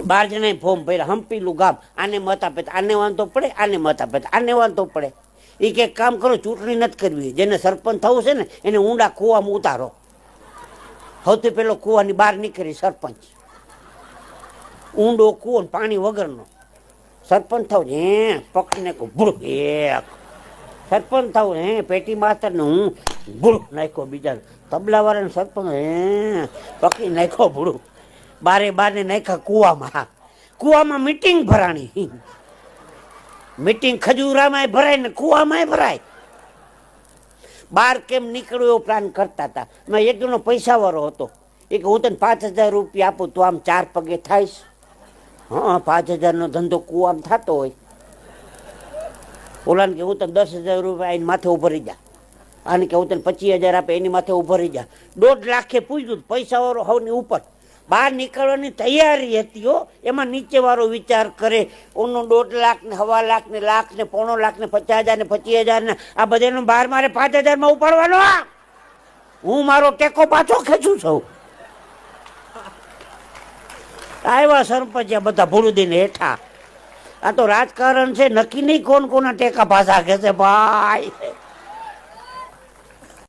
12 જણાએ ફોર્મ ભર્યા, હંપીલું ગામ, આને મત આપે આને વાંધો પડે, આને મત આપે આને વાંધો પડે. એ કે કામ કરો, ચૂંટણી નથી કરવી, જેને સરપંચ થવું છે ને એને ઊંડા કૂવામાં ઉતારો. સૌથી પેલો કૂવાની બહાર નીકળી સરપંચ, ઊંડો કૂવો પાણી વગરનો. સરપંચ થવું હે પકડીને ભૂળ એક સરપંચ થવું હે પેટી માસ્તર ને હું ભૂળ નાખ્યો, બીજા તબલા વાળાને સરપંચ હે પકડી નાખ્યો ભૂળું. બારે નાખ્યા કૂવામાં. કૂવામાં મીટિંગ ભરાણી, મીટિંગ ખજૂરામાં ભરાય ને કૂવામાં ભરાય. બહાર કેમ નીકળ્યો એવો પ્લાન કરતા હતા. મેં એક જણો પૈસા વાળો હતો, એ કે હું તને 5000 રૂપિયા આપું તો આમ 4 પગે થાઈશ. હા, 5000 ધંધો કૂવામાં થતો હોય. ઓલાને કે હું તને 10,000 રૂપિયા એની માથે ઉભો રહી જા, આને કે હું તને 25,000 આપે એની માથે ઉભો રહી જા. 1.5 લાખે પૂછ્યું, પૈસા વાળો સૌની ઉપર. બહાર નીકળવાની તૈયારી હતી હો, એમાં નીચે વાળો વિચાર કરે ઓનો 1.5 લાખ ને 1.25 લાખ ને 1 લાખ ને 1.25 લાખ ને 50,000 ને 25,000 ને આ બધાનો બહાર મારે 5,000 માં ઉપાડવાનો. હું મારો ટેકો પાછો ખેંચું છું. આવ્યા સરપંચ બધા ભૂલું દઈને હેઠા. આ તો રાજકારણ છે, નક્કી નહીં કોણ કોના ટેકા પાછા ખેંચે ભાઈ.